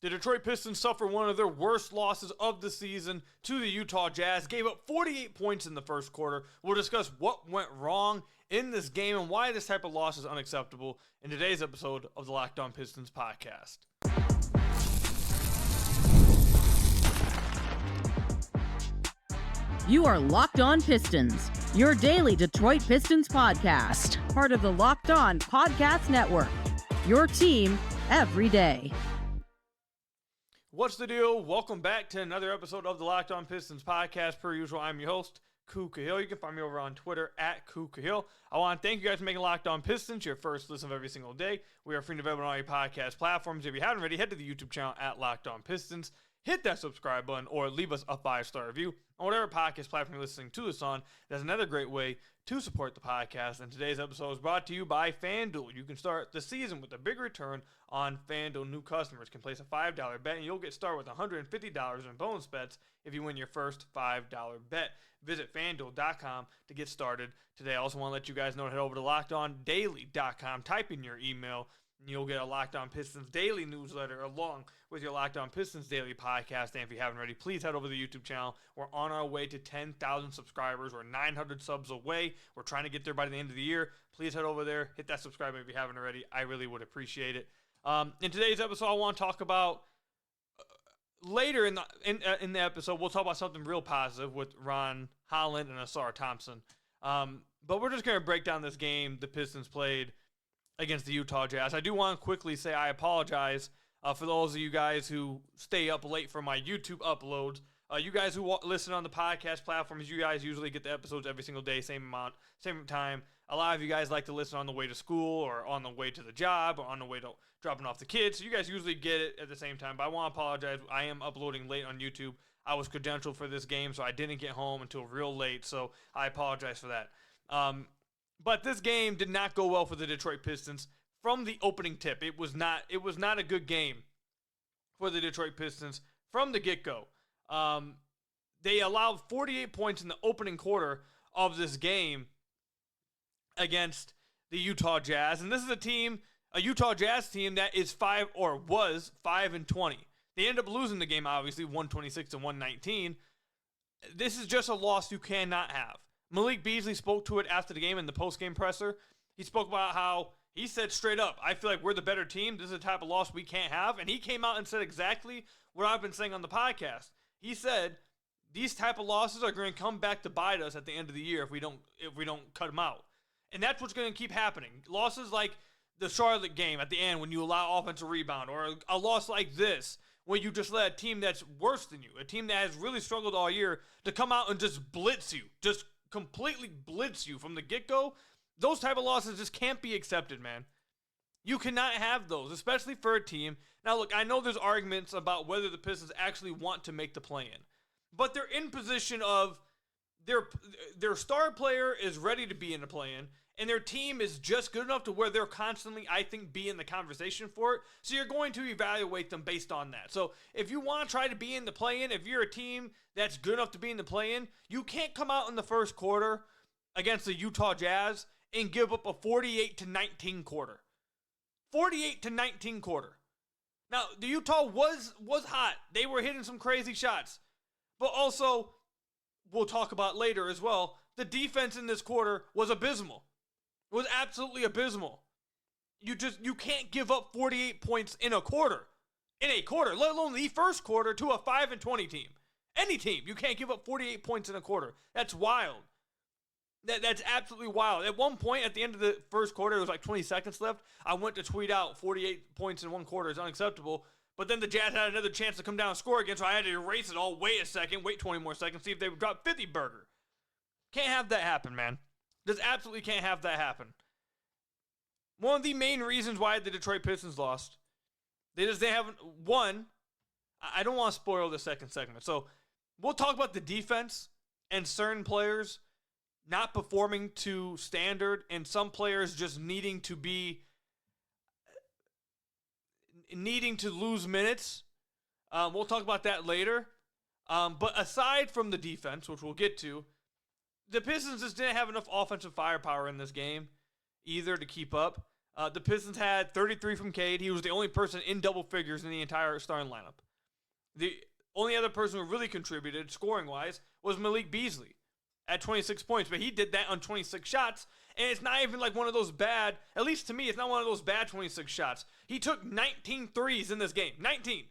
The Detroit Pistons suffer one of their worst losses of the season to the Utah Jazz, gave up 48 points in the first quarter. We'll discuss what went wrong in this game and why this type of loss is unacceptable in today's episode of the Locked On Pistons podcast. You are Locked On Pistons, your daily Detroit Pistons podcast, part of the Locked On Podcast Network, your team every day. What's the deal? Welcome back to another episode of the Locked On Pistons podcast. Per usual, I'm your host, Ku Khahil. You can find me over on Twitter at Ku Khahil. I want to thank you guys for making Locked On Pistons your first listen of every single day. We are free and available on all your podcast platforms. If you haven't already, head to the YouTube channel at Locked On Pistons. Hit that subscribe button or leave us a 5-star review on whatever podcast platform you're listening to this on. That's another great way to support the podcast. And today's episode is brought to you by FanDuel. You can start the season with a big return on FanDuel. New customers can place a $5 bet and you'll get started with $150 in bonus bets if you win your first $5 bet. Visit FanDuel.com to get started today. I also want to let you guys know to head over to LockedOnDaily.com. Type in your email and you'll get a Locked On Pistons daily newsletter along with your Locked On Pistons daily podcast. And if you haven't already, please head over to the YouTube channel. We're on our way to 10,000 subscribers. We're 900 subs away. We're trying to get there by the end of the year. Please head over there. Hit that subscribe button if you haven't already. I really would appreciate it. In today's episode, I want to talk about later in the episode, we'll talk about something real positive with Holland and Ausar Thompson. But we're just going to break down this game the Pistons played against the Utah Jazz. I do want to quickly say I apologize for those of you guys who stay up late for my YouTube uploads. You guys who listen on the podcast platforms, you guys usually get the episodes every single day, same amount, same time. A lot of you guys like to listen on the way to school or on the way to the job or on the way to dropping off the kids. So you guys usually get it at the same time. But I want to apologize. I am uploading late on YouTube. I was credentialed for this game, so I didn't get home until real late. So I apologize for that. But this game did not go well for the Detroit Pistons from the opening tip. It was not a good game for the Detroit Pistons from the get-go. They allowed 48 points in the opening quarter of this game against the Utah Jazz. And this is a Utah Jazz team that was 5-20. They ended up losing the game, obviously, 126-119. This is just a loss you cannot have. Malik Beasley spoke to it after the game in the post-game presser. He spoke about how he said straight up, I feel like we're the better team. This is a type of loss we can't have. And he came out and said exactly what I've been saying on the podcast. He said these type of losses are going to come back to bite us at the end of the year if we don't cut them out. And that's what's going to keep happening. Losses like the Charlotte game at the end when you allow offensive rebound, or a loss like this when you just let a team that's worse than you, a team that has really struggled all year, to come out and just blitz you, just completely blitz you from the get-go. Those type of losses just can't be accepted, man. You cannot have those, especially for a team. Now, look, I know there's arguments about whether the Pistons actually want to make the play-in, but they're in position of their star player is ready to be in the play-in, and their team is just good enough to where they're constantly, I think, be in the conversation for it. So you're going to evaluate them based on that. So if you want to try to be in the play-in, if you're a team that's good enough to be in the play-in, you can't come out in the first quarter against the Utah Jazz and give up a 48-19 quarter. 48-19 quarter. Now, the Utah was hot. They were hitting some crazy shots. But also, we'll talk about later as well, the defense in this quarter was abysmal. It was absolutely abysmal. You can't give up 48 points in a quarter, let alone the first quarter to a 5-20 team. Any team, you can't give up 48 points in a quarter. That's wild. That's absolutely wild. At one point, at the end of the first quarter, it was like 20 seconds left. I went to tweet out 48 points in one quarter is unacceptable. But then the Jazz had another chance to come down and score again, so I had to erase it all. Wait a second, wait 20 more seconds, see if they would drop 50 burger. Can't have that happen, man. Just absolutely can't have that happen. One of the main reasons why the Detroit Pistons lost, they haven't won. I don't want to spoil the second segment. So we'll talk about the defense and certain players not performing to standard and some players just needing to lose minutes. We'll talk about that later. But aside from the defense, which we'll get to, the Pistons just didn't have enough offensive firepower in this game either to keep up. The Pistons had 33 from Cade. He was the only person in double figures in the entire starting lineup. The only other person who really contributed scoring-wise was Malik Beasley at 26 points, but he did that on 26 shots, and it's not even like one of those bad, at least to me, it's not one of those bad 26 shots. He took 19 threes in this game. 19.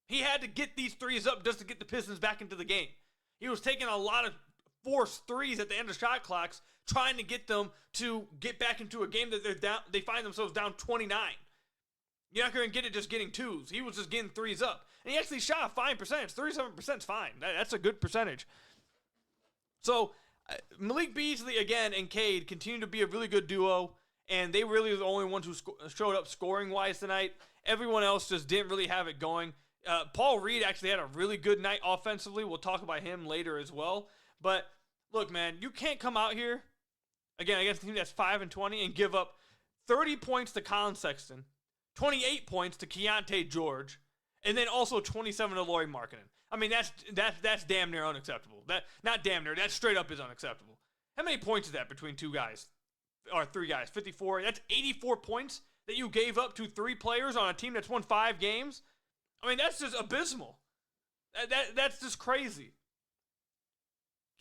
He had to get these threes up just to get the Pistons back into the game. He was taking a lot of forced threes at the end of shot clocks, trying to get them to get back into a game that they're down. They find themselves down 29. You're not going to get it just getting twos. He was just getting threes up. And he actually shot a fine percentage. 37% is fine. That's a good percentage. So, Malik Beasley, again, and Cade continue to be a really good duo, and they really are the only ones who showed up scoring-wise tonight. Everyone else just didn't really have it going. Paul Reed actually had a really good night offensively. We'll talk about him later as well. But, look, man, you can't come out here, again, against a team that's 5-20, and give up 30 points to Colin Sexton, 28 points to Keontae George, and then also 27 to Lauri Markkanen. I mean, that's damn near unacceptable. Not damn near. That straight up is unacceptable. How many points is that between two guys? Or three guys? 54. That's 84 points that you gave up to three players on a team that's won 5 games. I mean, that's just abysmal. That's just crazy.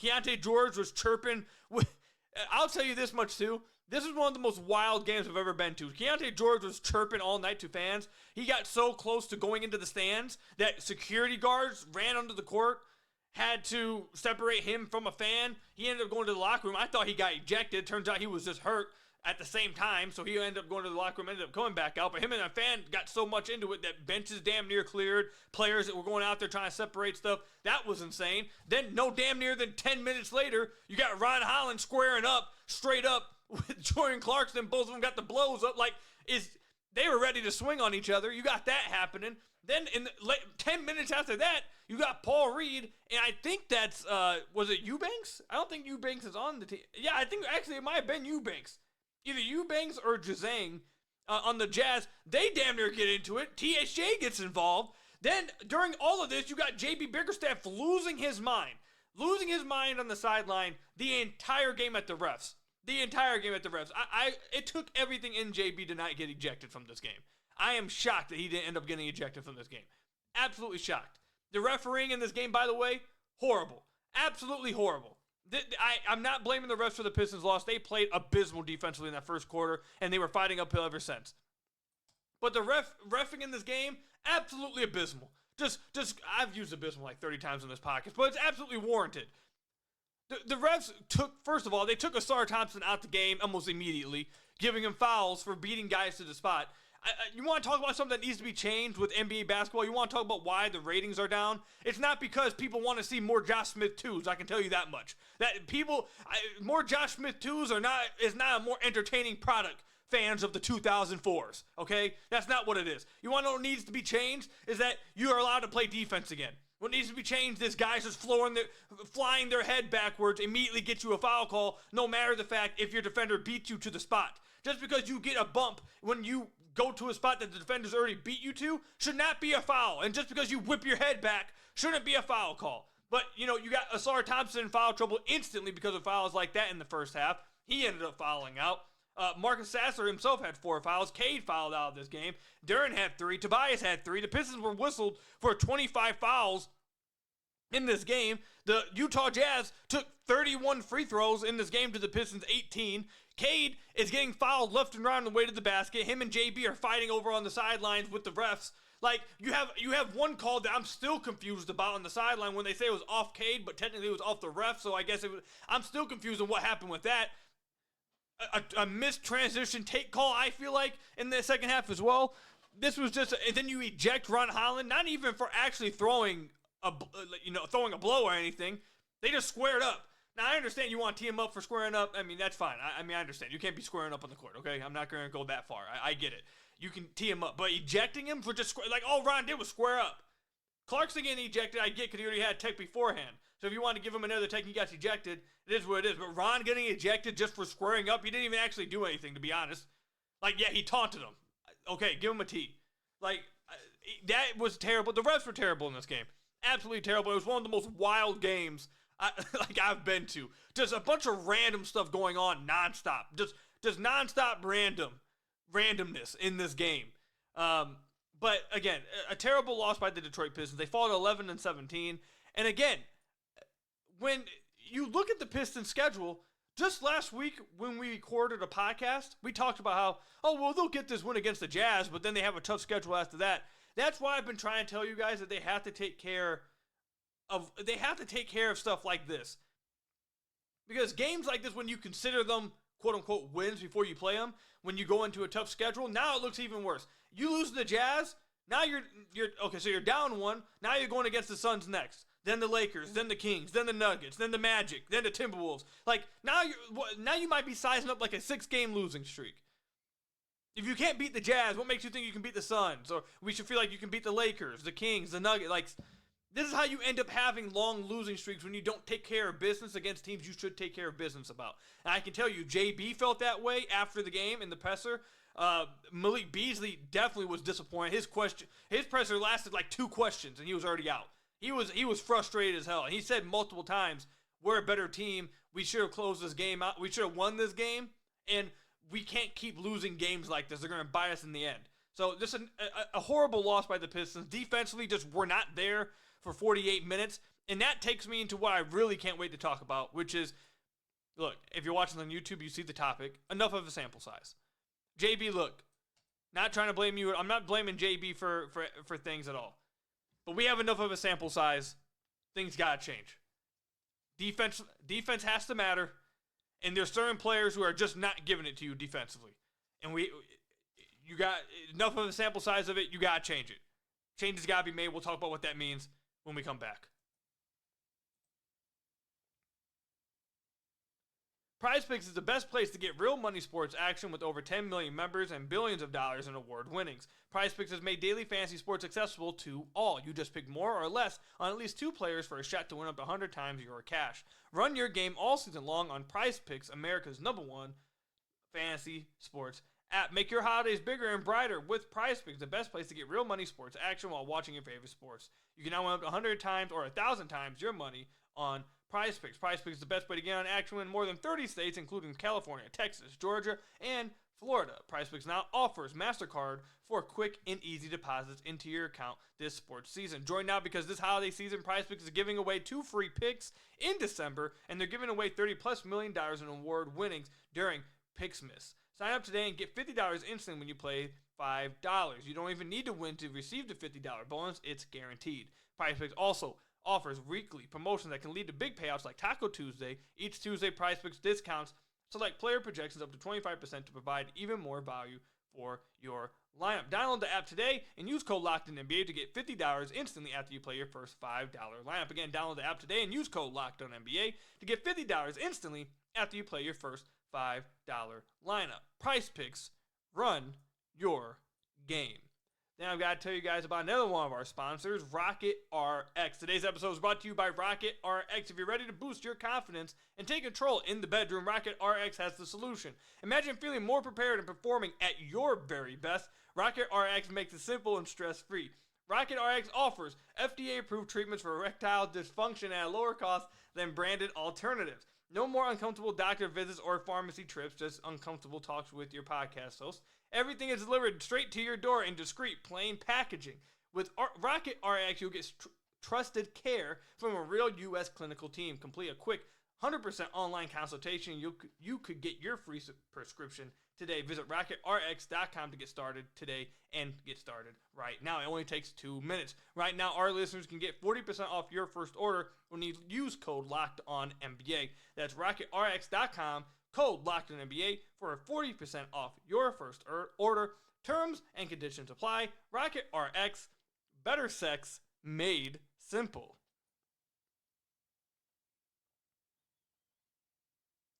Keontae George was chirping. I'll tell you this much, too. This is one of the most wild games I've ever been to. Keontae George was chirping all night to fans. He got so close to going into the stands that security guards ran onto the court, had to separate him from a fan. He ended up going to the locker room. I thought he got ejected. Turns out he was just hurt at the same time, so he ended up going to the locker room, ended up coming back out. But him and a fan got so much into it that benches damn near cleared. Players that were going out there trying to separate stuff. That was insane. Then no damn near than 10 minutes later, you got Ron Holland squaring up, straight up, with Jordan Clarkson. Both of them got the blows up. They were ready to swing on each other. You got that happening. Then in 10 minutes after that, you got Paul Reed, and I think that's, was it Eubanks? I don't think Eubanks is on the team. Yeah, I think actually it might have been Eubanks. Either Eubanks or Jazang on the Jazz. They damn near get into it. THJ gets involved. Then during all of this, you got JB Bickerstaff losing his mind. Losing his mind on the sideline the entire game at the refs. The entire game at the refs. It took everything in JB to not get ejected from this game. I am shocked that he didn't end up getting ejected from this game. Absolutely shocked. The refereeing in this game, by the way, horrible. Absolutely horrible. I'm not blaming the refs for the Pistons' loss. They played abysmal defensively in that first quarter, and they were fighting uphill ever since. But the reffing in this game, absolutely abysmal. Just I've used abysmal like 30 times in this podcast, but it's absolutely warranted. The refs took, first of all, they took Ausar Thompson out the game almost immediately, giving him fouls for beating guys to the spot. You want to talk about something that needs to be changed with NBA basketball? You want to talk about why the ratings are down? It's not because people want to see more Josh Smith 2s, I can tell you that much. More Josh Smith 2s is not a more entertaining product, fans of the 2004s, okay? That's not what it is. You want to know what needs to be changed? Is that you are allowed to play defense again. What needs to be changed is guys just flying their head backwards immediately get you a foul call, no matter the fact if your defender beats you to the spot. Just because you get a bump when you go to a spot that the defender's already beat you to should not be a foul. And just because you whip your head back shouldn't be a foul call. But, you got Ausar Thompson in foul trouble instantly because of fouls like that in the first half. He ended up fouling out. Marcus Sasser himself had 4 fouls. Cade fouled out of this game. Duren had 3. Tobias had 3. The Pistons were whistled for 25 fouls in this game. The Utah Jazz took 31 free throws in this game to the Pistons 18. Cade is getting fouled left and right on the way to the basket. Him and JB are fighting over on the sidelines with the refs. Like, you have one call that I'm still confused about on the sideline when they say it was off Cade, but technically it was off the ref, so I guess I'm still confused on what happened with that. A missed transition take call, I feel like, in the second half as well. This was just, and then you eject Ron Holland, not even for actually throwing a blow or anything. They just squared up. Now, I understand you want to tee him up for squaring up. I mean, that's fine. I understand. You can't be squaring up on the court, okay? I'm not going to go that far. I get it. You can tee him up. But ejecting him for just, all Ron did was square up. Clarkson getting ejected, I get, because he already had tech beforehand. So if you want to give him another tech, he got ejected. It is what it is. But Ron getting ejected just for squaring up, he didn't even actually do anything, to be honest. Yeah, he taunted him. Okay, give him a tee. That was terrible. The refs were terrible in this game. Absolutely terrible. It was one of the most wild games I've been to. Just a bunch of random stuff going on nonstop. Just nonstop random. randomness in this game. But again, a terrible loss by the Detroit Pistons. They fall to 11-17. And again, when you look at the Pistons schedule, just last week when we recorded a podcast, we talked about how, they'll get this win against the Jazz, but then they have a tough schedule after that. That's why I've been trying to tell you guys that they have to take care of stuff like this. Because games like this, when you consider them quote-unquote wins before you play them, when you go into a tough schedule, now it looks even worse. You lose to the Jazz, now you're okay, so you're down one, now you're going against the Suns next, then the Lakers, then the Kings, then the Nuggets, then the Magic, then the Timberwolves. Like, now you might be sizing up like a 6-game losing streak. If you can't beat the Jazz, what makes you think you can beat the Suns? Or we should feel like you can beat the Lakers, the Kings, the Nuggets, like... This is how you end up having long losing streaks when you don't take care of business against teams you should take care of business about. And I can tell you, JB felt that way after the game in the presser. Malik Beasley definitely was disappointed. His presser lasted like 2 questions, and he was already out. He was frustrated as hell. And he said multiple times, "We're a better team. We should have closed this game out. We should have won this game, and we can't keep losing games like this. They're going to bite us in the end." So just a horrible loss by the Pistons. Defensively, just were not there for 48 minutes. And that takes me into what I really can't wait to talk about, which is, look, if you're watching on YouTube, you see the topic. Enough of a sample size. JB, look, not trying to blame you. I'm not blaming JB for things at all. But we have enough of a sample size. Things got to change. Defense has to matter. And there's certain players who are just not giving it to you defensively. And you got enough of a sample size of it, you got to change it. Changes got to be made. We'll talk about what that means when we come back. PrizePicks is the best place to get real money sports action with over 10 million members and billions of dollars in award winnings. PrizePicks has made daily fantasy sports accessible to all. You just pick more or less on at least 2 players for a shot to win up to 100 times your cash. Run your game all season long on PrizePicks, America's #1 fantasy sports app. Make your holidays bigger and brighter with PrizePicks, the best place to get real money sports action while watching your favorite sports. You can now win up to 100 times or 1,000 times your money on PrizePicks. PrizePicks is the best way to get on action in more than 30 states, including California, Texas, Georgia, and Florida. PrizePicks now offers MasterCard for quick and easy deposits into your account this sports season. Join now because this holiday season, PrizePicks is giving away 2 free picks in December, and they're giving away $30+ million in award winnings during Picksmas. Sign up today and get $50 instantly when you play $5. You don't even need to win to receive the $50 bonus. It's guaranteed. PrizePicks also offers weekly promotions that can lead to big payouts like Taco Tuesday. Each Tuesday, PrizePicks discounts select player projections up to 25% to provide even more value for your lineup. Download the app today and use code LOCKEDONNBA to get $50 instantly after you play your first $5 lineup. Again, download the app today and use code LOCKEDONNBA to get $50 instantly after you play your first $5 lineup. PrizePicks, run your game. Then I've got to tell you guys about another one of our sponsors, Rocket RX. Today's episode is brought to you by Rocket RX. If you're ready to boost your confidence and take control in the bedroom, Rocket RX has the solution. Imagine feeling more prepared and performing at your very best. Rocket RX makes it simple and stress-free. Rocket RX offers FDA-approved treatments for erectile dysfunction at a lower cost than branded alternatives. No more uncomfortable doctor visits or pharmacy trips, just uncomfortable talks with your podcast host. Everything is delivered straight to your door in discreet, plain packaging. With Rocket RX, you'll get trusted care from a real U.S. clinical team. Complete a quick 100% online consultation. You could get your free prescription today. Visit rocketrx.com to get started today and get started right now. It only takes 2 minutes. Right now, our listeners can get 40% off your first order when you use code LOCKEDONNBA. That's rocketrx.com, code LOCKEDONNBA for a 40% off your first order. Terms and conditions apply. Rocket RX, better sex made simple.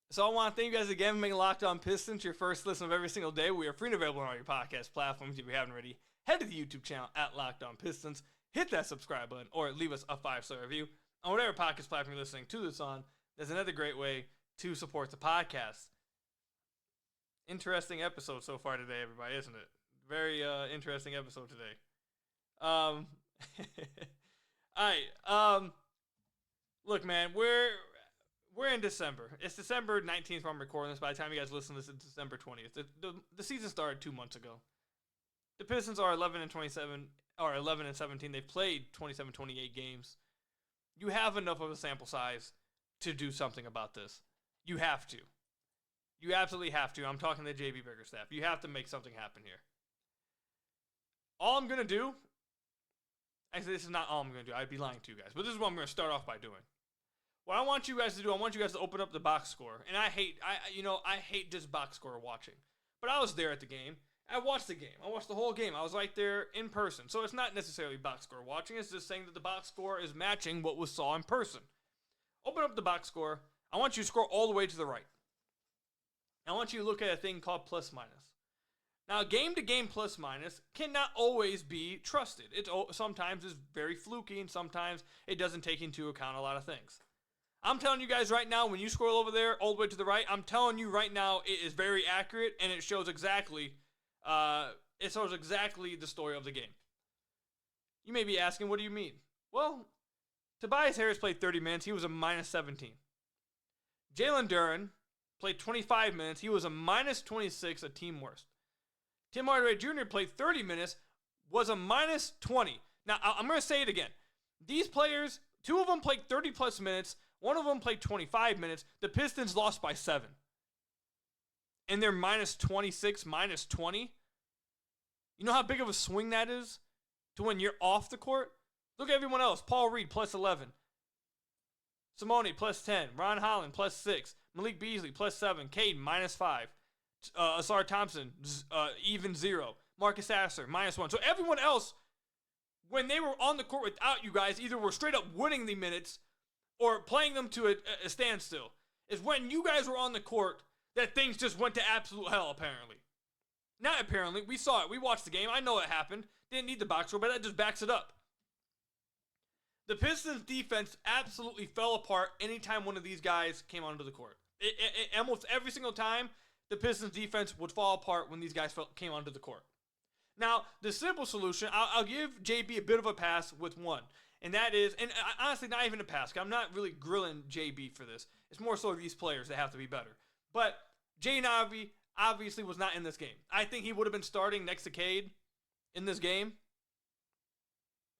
So I want to thank you guys again for making Locked On Pistons your first listen of every single day. We are free and available on all your podcast platforms. If you haven't already, head to the YouTube channel at Locked On Pistons. Hit that subscribe button or leave us a 5-star review on whatever podcast platform you're listening to this on. There's another great way to support the podcast. Interesting episode so far today, everybody, isn't it? Very interesting episode today. All right. Look, man, we're in December. It's December 19th when I'm recording this. By the time you guys listen to this, it's December 20th. The season started 2 months ago. The Pistons are 11-27, or 11-17. They've played 27, 28 games. You have enough of a sample size to do something about this. You have to. You absolutely have to. I'm talking to the JB Bickerstaff. You have to make something happen here. All I'm going to do, actually this is not all I'm going to do. I'd be lying to you guys. But this is what I'm going to start off by doing. What I want you guys to do, I want you guys to open up the box score. And I hate just box score watching. But I was there at the game. I watched the game. I watched the whole game. I was right there in person. So it's not necessarily box score watching. It's just saying that the box score is matching what was saw in person. Open up the box score. I want you to scroll all the way to the right. I want you to look at a thing called plus minus. Now, game-to-game plus minus cannot always be trusted. Sometimes it's very fluky, and sometimes it doesn't take into account a lot of things. I'm telling you guys right now, when you scroll over there all the way to the right, I'm telling you right now it is very accurate, and it shows exactly the story of the game. You may be asking, what do you mean? Well, Tobias Harris played 30 minutes. He was a minus 17. Jalen Duren played 25 minutes. He was a minus 26, a team worst. Tim Hardaway Jr. played 30 minutes, was a minus 20. Now, I'm going to say it again. These players, 2 of them played 30-plus minutes. 1 of them played 25 minutes. The Pistons lost by 7. And they're minus 26, minus 20. You know how big of a swing that is to when you're off the court? Look at everyone else. Paul Reed, plus 11. Simone, plus 10. Ron Holland, plus 6. Malik Beasley, plus 7. Cade, minus 5. Ausar Thompson, even 0. Marcus Ausar, minus 1. So everyone else, when they were on the court without you guys, either were straight up winning the minutes or playing them to a standstill. Is when you guys were on the court that things just went to absolute hell, apparently. Not apparently. We saw it. We watched the game. I know it happened. Didn't need the box score, but that just backs it up. The Pistons' defense absolutely fell apart anytime one of these guys came onto the court. Almost every single time, the Pistons' defense would fall apart when these guys came onto the court. Now, the simple solution, I'll give JB a bit of a pass with one. And that is, and honestly, not even a pass. I'm not really grilling JB for this. It's more so these players that have to be better. But Jaden Ivey obviously was not in this game. I think he would have been starting next to Cade in this game.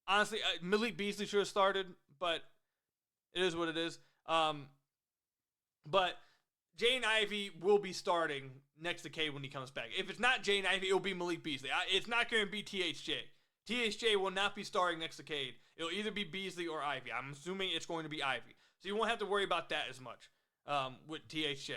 Honestly, Malik Beasley should have started, but it is what it is. But Jaden Ivey will be starting next to Cade when he comes back. If it's not Jaden Ivey, it'll be Malik Beasley. It's not going to be THJ. THJ will not be starting next to Cade. It'll either be Beasley or Ivey. I'm assuming it's going to be Ivey. So you won't have to worry about that as much with THJ.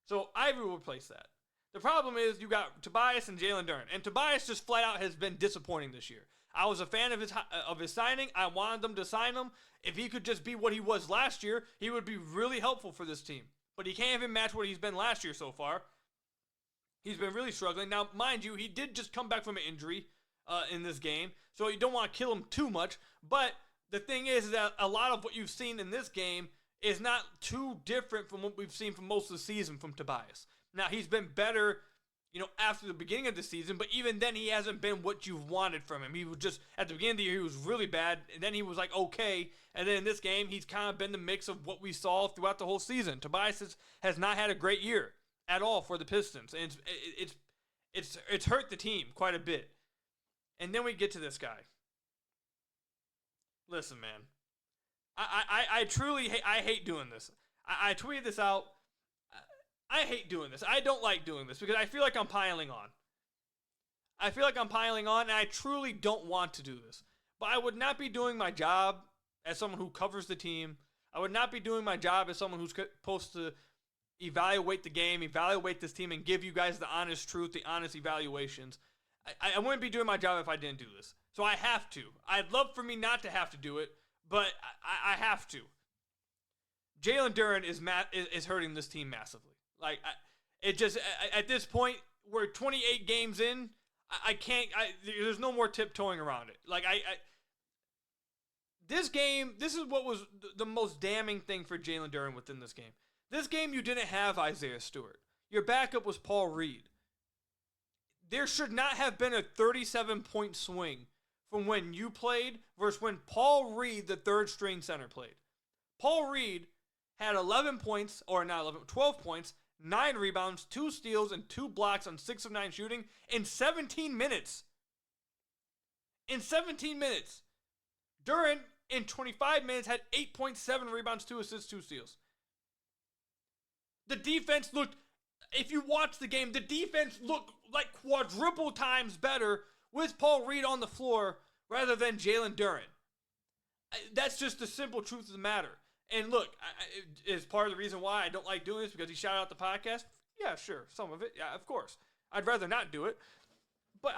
So Ivey will replace that. The problem is you got Tobias and Jalen Duren. And Tobias just flat out has been disappointing this year. I was a fan of his signing. I wanted them to sign him. If he could just be what he was last year, he would be really helpful for this team. But he can't even match what he's been last year so far. He's been really struggling. Now, mind you, he did just come back from an injury in this game, so you don't want to kill him too much. But the thing is that a lot of what you've seen in this game is not too different from what we've seen from most of the season from Tobias. Now, he's been better, after the beginning of the season, but even then he hasn't been what you've wanted from him. He was just, at the beginning of the year, he was really bad, and then he was like, okay, and then in this game, he's kind of been the mix of what we saw throughout the whole season. Tobias has not had a great year at all for the Pistons, and it's hurt the team quite a bit. And then we get to this guy. Listen, man, I truly hate doing this. I tweeted this out. I hate doing this. I don't like doing this because I feel like I'm piling on. And I truly don't want to do this. But I would not be doing my job as someone who covers the team. I would not be doing my job as someone who's supposed to evaluate the game, evaluate this team, and give you guys the honest truth, the honest evaluations. I wouldn't be doing my job if I didn't do this. So I have to. I'd love for me not to have to do it, but I have to. Jalen Duren is hurting this team massively. At this point, we're 28 games in. I can't. There's no more tiptoeing around it. This game. This is what was the most damning thing for Jalen Duren within this game. This game, you didn't have Isaiah Stewart. Your backup was Paul Reed. There should not have been a 37-point swing from when you played versus when Paul Reed, the third-string center, played. Paul Reed had 11 points, or not 11, 12 points, 9 rebounds, 2 steals, and 2 blocks on 6 of 9 shooting in 17 minutes. In 17 minutes. Duren, in 25 minutes, had 8.7 rebounds, 2 assists, 2 steals. The defense looked, if you watch the game, the defense looked like quadruple times better with Paul Reed on the floor rather than Jalen Duren. That's just the simple truth of the matter. And look, is part of the reason why I don't like doing this because he shouted out the podcast? Yeah, sure, some of it. Yeah, of course. I'd rather not do it. But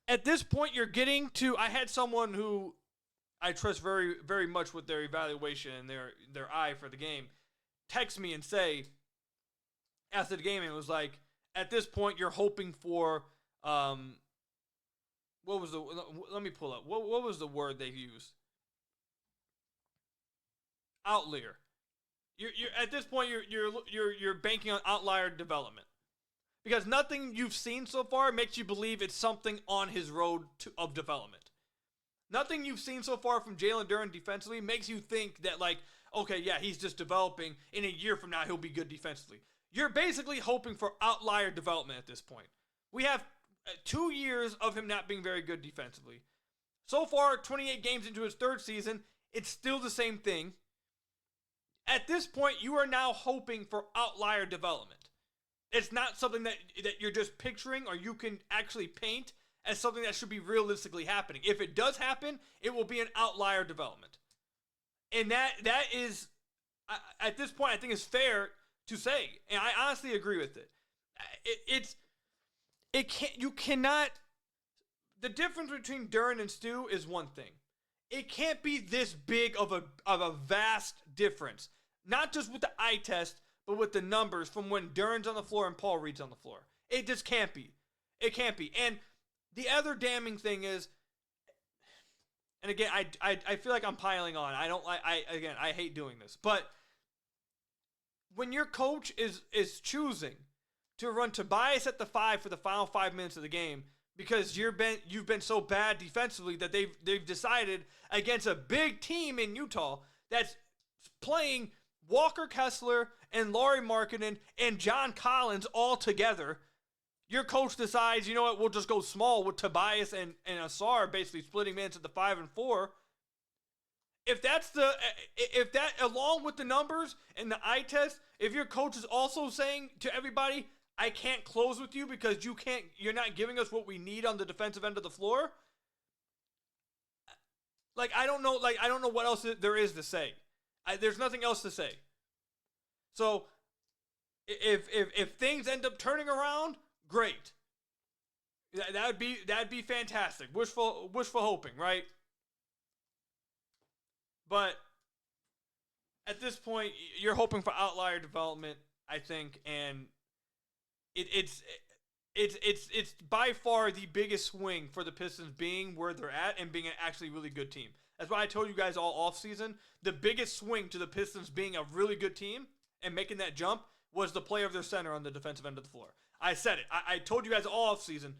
at this point, you're getting to, I had someone who I trust very, very much with their evaluation and their eye for the game text me and say, after the game, it was like, at this point, you're hoping for, let me pull up. What was the word they used? Outlier. You're at this point, you're banking on outlier development. Because nothing you've seen so far makes you believe it's something on his road of development. Nothing you've seen so far from Jalen Duren defensively makes you think that, like, okay, yeah, he's just developing. In a year from now, he'll be good defensively. You're basically hoping for outlier development at this point. We have 2 years of him not being very good defensively. So far, 28 games into his third season, it's still the same thing. At this point, you are now hoping for outlier development. It's not something that you're just picturing or you can actually paint as something that should be realistically happening. If it does happen, it will be an outlier development. And that is, at this point, I think is fair to say. And I honestly agree with it. You cannot, the difference between Duren and Stu is one thing. It can't be this big of a vast difference. Not just with the eye test, but with the numbers from when Duren's on the floor and Paul Reed's on the floor. It just can't be. It can't be. And the other damning thing is, and again, I feel like I'm piling on. I hate doing this. But when your coach is choosing to run Tobias at the 5 for the final 5 minutes of the game because you've been so bad defensively that they've decided against a big team in Utah that's playing Walker Kessler and Lauri Markkanen and John Collins all together, your coach decides, you know what, we'll just go small with Tobias and Ausar basically splitting minutes at the 5 and 4. If that along with the numbers and the eye test, if your coach is also saying to everybody, I can't close with you because you're not giving us what we need on the defensive end of the floor. I don't know what else there is to say. There's nothing else to say. So if things end up turning around, great. That'd be fantastic. Wishful hoping, right? But at this point, you're hoping for outlier development, I think, and it's by far the biggest swing for the Pistons being where they're at and being an actually really good team. That's why I told you guys all offseason, the biggest swing to the Pistons being a really good team and making that jump was the play of their center on the defensive end of the floor. I said it. I told you guys all offseason,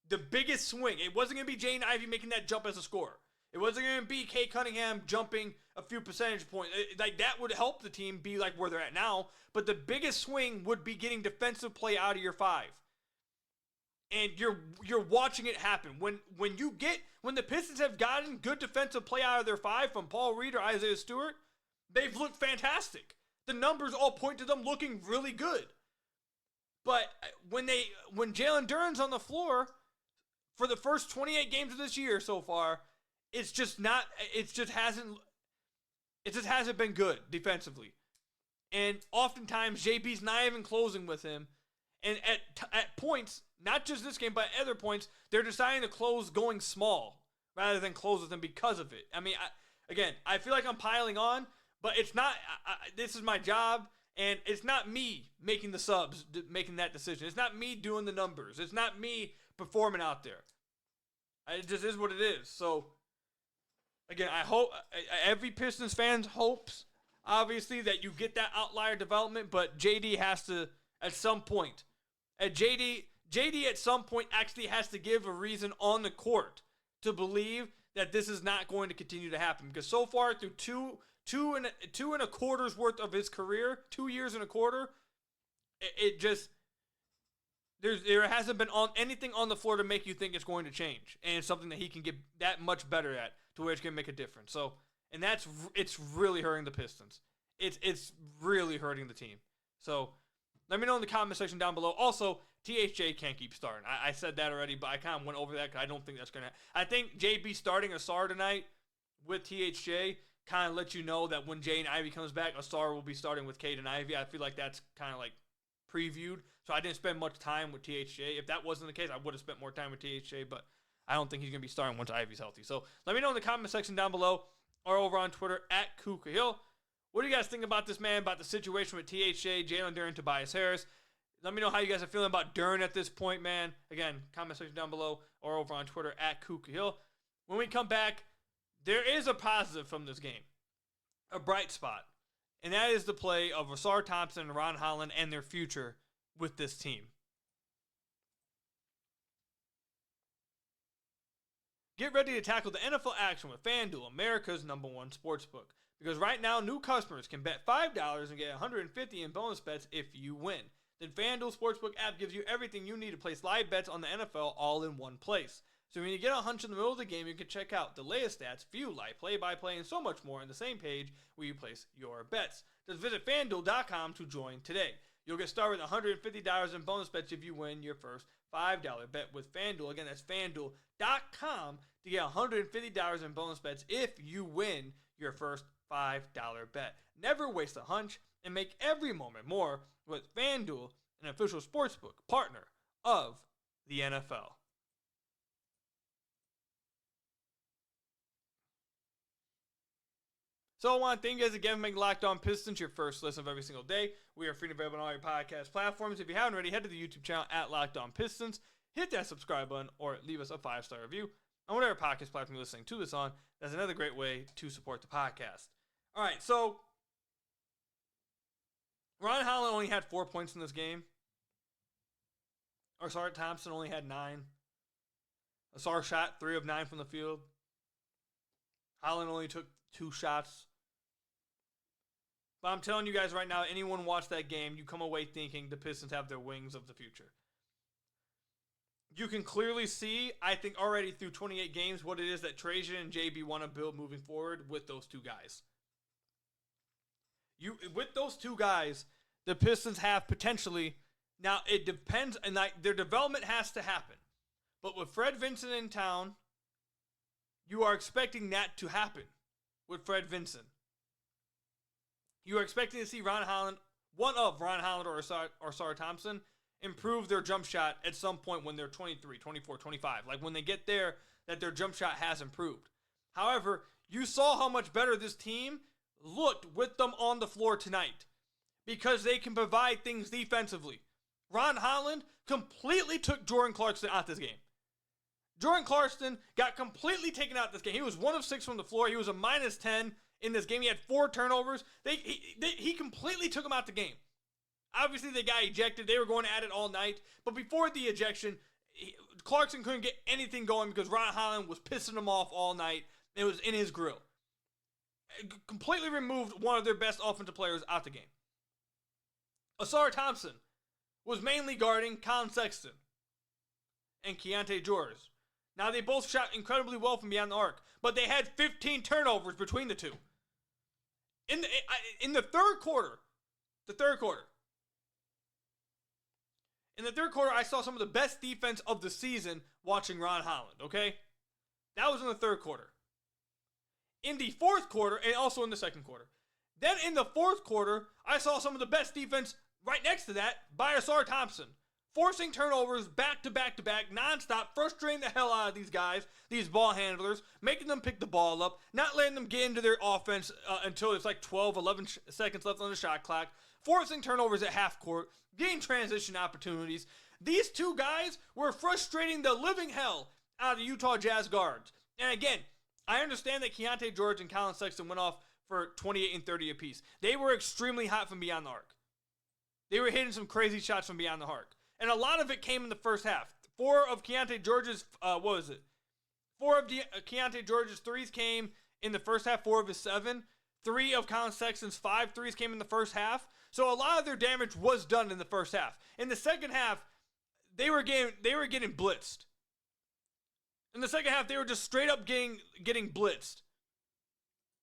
the biggest swing, it wasn't going to be Jaden Ivey making that jump as a scorer. It wasn't going to be Cade Cunningham jumping a few percentage points. That would help the team be like where they're at now. But the biggest swing would be getting defensive play out of your 5. And you're watching it happen. When the Pistons have gotten good defensive play out of their 5 from Paul Reed or Isaiah Stewart, they've looked fantastic. The numbers all point to them looking really good. But when Jalen Duren's on the floor for the first 28 games of this year so far, it just hasn't been good defensively. And oftentimes JB's not even closing with him. And at points, not just this game, but at other points, they're deciding to close going small rather than close with him because of it. I mean, I feel like I'm piling on, but it's not. This is my job, and it's not me making the subs, making that decision. It's not me doing the numbers. It's not me performing out there. It just is what it is. So, again, I hope every Pistons fan hopes, obviously, that you get that outlier development, but JD has to, at some point, JD at some point actually has to give a reason on the court to believe that this is not going to continue to happen. Because so far, through two and a quarter's worth of his career, 2 years and a quarter, it just there hasn't been anything on the floor to make you think it's going to change, and it's something that he can get that much better at to where it's going to make a difference. So, and it's really hurting the Pistons. It's really hurting the team. So, let me know in the comment section down below. Also, THJ can't keep starting. I said that already, but I kind of went over that because I don't think that's going to. I think JB starting Ausar tonight with THJ kind of lets you know that when Jay and Ivy comes back, Ausar will be starting with Cade and Ivy. I feel like that's kind of like previewed. So I didn't spend much time with THJ. If that wasn't the case, I would have spent more time with THJ, but I don't think he's going to be starting once Ivy's healthy. So let me know in the comment section down below or over on Twitter at Ku Khahil. What do you guys think about this, man, about the situation with THJ, Jalen Duren, Tobias Harris? Let me know how you guys are feeling about Duren at this point, man. Again, comment section down below or over on Twitter at Ku Khahil. When we come back, there is a positive from this game, a bright spot, and that is the play of Ausar Thompson and Ron Holland and their future with this team. Get ready to tackle the NFL action with FanDuel, America's #1 sportsbook. Because right now, new customers can bet $5 and get $150 in bonus bets if you win. The FanDuel Sportsbook app gives you everything you need to place live bets on the NFL all in one place. So when you get a hunch in the middle of the game, you can check out the latest stats, view live play-by-play, and so much more on the same page where you place your bets. Just visit FanDuel.com to join today. You'll get started with $150 in bonus bets if you win your first $5 bet with FanDuel. Again, that's FanDuel.com to get $150 in bonus bets if you win your first $5 bet. Never waste a hunch and make every moment more with FanDuel, an official sportsbook partner of the NFL. So I want to thank you guys again for making Locked On Pistons your first listen of every single day. We are free and available on all your podcast platforms. If you haven't already, head to the YouTube channel at Locked On Pistons. Hit that subscribe button or leave us a 5-star review on whatever podcast platform you're listening to this on. That's another great way to support the podcast. All right, so Ron Holland only had 4 points in this game. Ausar Thompson only had 9. Ausar shot 3 of 9 from the field. Holland only took 2 shots. But I'm telling you guys right now, anyone watch that game, you come away thinking the Pistons have their wings of the future. You can clearly see, I think already through 28 games, what it is that Trajan and JB want to build moving forward with those two guys. With those two guys, the Pistons have potentially, now it depends, and their development has to happen. But with Fred Vincent in town, you are expecting that to happen with Fred Vincent. You are expecting to see Ron Holland, one of Ron Holland or Ausar Thompson, improve their jump shot at some point when they're 23, 24, 25. Like when they get there, that their jump shot has improved. However, you saw how much better this team looked with them on the floor tonight because they can provide things defensively. Ron Holland completely took Jordan Clarkson out this game. Jordan Clarkson got completely taken out this game. He was 1 of 6 from the floor. He was a -10 in this game. He had 4 turnovers. He completely took him out the game. Obviously, they got ejected. They were going at it all night. But before the ejection, Clarkson couldn't get anything going because Ron Holland was pissing him off all night. It was in his grill. Completely removed one of their best offensive players out the game. Ausar Thompson was mainly guarding Colin Sexton and Keyonte George. Now, they both shot incredibly well from beyond the arc, but they had 15 turnovers between the two. In the third quarter, I saw some of the best defense of the season watching Ron Holland, okay? That was in the third quarter. In the fourth quarter, and also in the second quarter. Then in the fourth quarter, I saw some of the best defense right next to that by Ausar Thompson. Forcing turnovers back to back to back, nonstop, frustrating the hell out of these guys, these ball handlers, making them pick the ball up, not letting them get into their offense until it's like 12, 11 seconds left on the shot clock, forcing turnovers at half court, getting transition opportunities. These two guys were frustrating the living hell out of the Utah Jazz guards. And again, I understand that Keyonte George and Colin Sexton went off for 28 and 30 apiece. They were extremely hot from beyond the arc. They were hitting some crazy shots from beyond the arc. And a lot of it came in the first half. 4 of Keyonte George's, 4 of Keyonte George's threes came in the first half, 4 of his 7. 3 of Colin Sexton's 5 threes came in the first half. So a lot of their damage was done in the first half. In the second half, they were getting blitzed. In the second half, they were just straight up getting blitzed.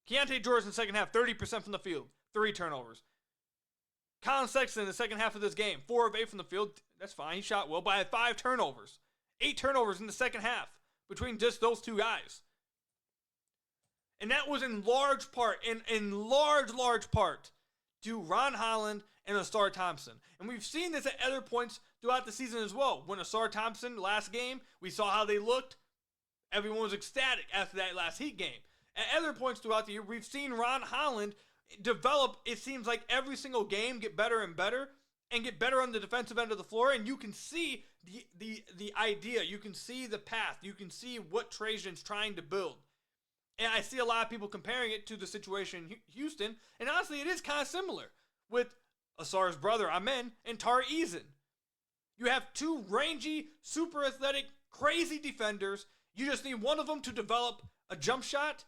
Keontae George in the second half, 30% from the field, 3 turnovers. Colin Sexton in the second half of this game, 4 of 8 from the field. That's fine. He shot well, but had 5 turnovers. 8 turnovers in the second half between just those 2 guys. And that was in large part, large part, to Ron Holland and Ausar Thompson. And we've seen this at other points throughout the season as well. When Ausar Thompson, last game, we saw how they looked. Everyone was ecstatic after that last Heat game. At other points throughout the year, we've seen Ron Holland develop, it seems like every single game, get better and better, and get better on the defensive end of the floor. And you can see the idea. You can see the path. You can see what Trajan's trying to build. And I see a lot of people comparing it to the situation in Houston. And honestly, it is kind of similar with Ausar's brother, Amen, and Tari Eason. You have 2 rangy, super athletic, crazy defenders. You just need one of them to develop a jump shot.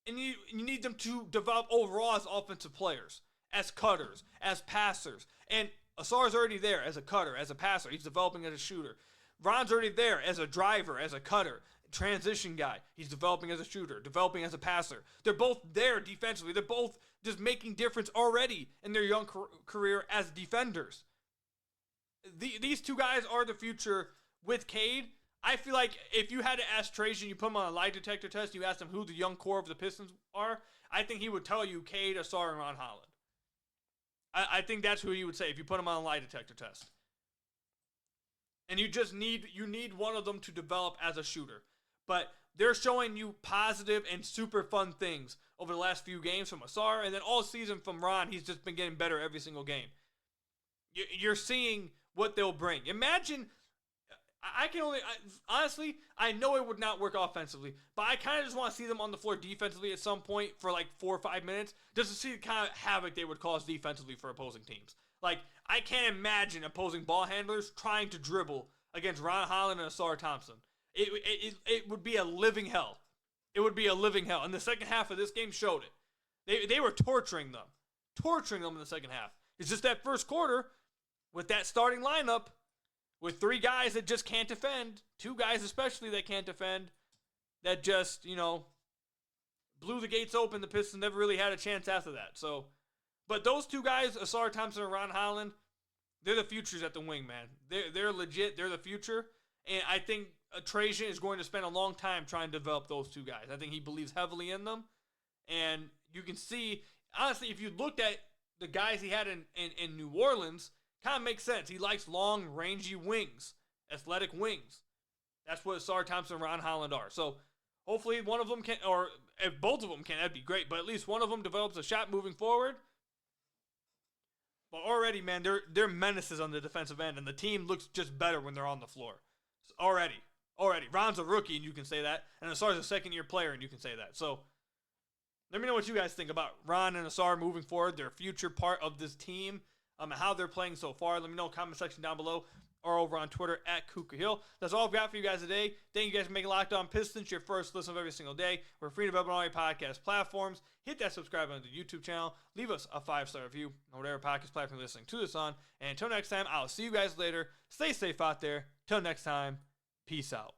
And you need them to develop overall as offensive players, as cutters, as passers. And Ausar's already there as a cutter, as a passer. He's developing as a shooter. Ron's already there as a driver, as a cutter, transition guy. He's developing as a shooter, developing as a passer. They're both there defensively. They're both just making difference already in their young career as defenders. These 2 guys are the future with Cade. I feel like if you had to ask Trajan, you put him on a lie detector test, you asked him who the young core of the Pistons are, I think he would tell you Cade, Ausar, and Ron Holland. I think that's who he would say if you put him on a lie detector test. And you need one of them to develop as a shooter. But they're showing you positive and super fun things over the last few games from Ausar, and then all season from Ron, he's just been getting better every single game. You're seeing what they'll bring. Imagine... honestly, I know it would not work offensively, but I kind of just want to see them on the floor defensively at some point for like 4 or 5 minutes, just to see the kind of havoc they would cause defensively for opposing teams. Like, I can't imagine opposing ball handlers trying to dribble against Ron Holland and Ausar Thompson. It would be a living hell. It would be a living hell. And the second half of this game showed it. They were torturing them in the second half. It's just that first quarter, with that starting lineup, with 3 guys that just can't defend, 2 guys especially that can't defend, that just, blew the gates open. The Pistons never really had a chance after that. So, but those 2 guys, Ausar Thompson and Ron Holland, they're the futures at the wing, man. They're legit. They're the future. And I think Trajan is going to spend a long time trying to develop those 2 guys. I think he believes heavily in them. And you can see, honestly, if you looked at the guys he had in New Orleans, kind of makes sense. He likes long, rangy wings, athletic wings. That's what Ausar Thompson and Ron Holland are. So hopefully one of them can, or if both of them can, that'd be great. But at least one of them develops a shot moving forward. But already, man, they're menaces on the defensive end, and the team looks just better when they're on the floor. So already. Ron's a rookie, and you can say that. And Ausar's a second-year player, and you can say that. So let me know what you guys think about Ron and Ausar moving forward. They're a future part of this team. How they're playing so far. Let me know in the comment section down below or over on Twitter at Ku Khahil. That's all I've got for you guys today. Thank you guys for making Locked On Pistons your first listen of every single day. We're free to available on all your podcast platforms. Hit that subscribe button to the YouTube channel. Leave us a 5-star review on whatever podcast platform you're listening to this on. And until next time, I'll see you guys later. Stay safe out there. Till next time, peace out.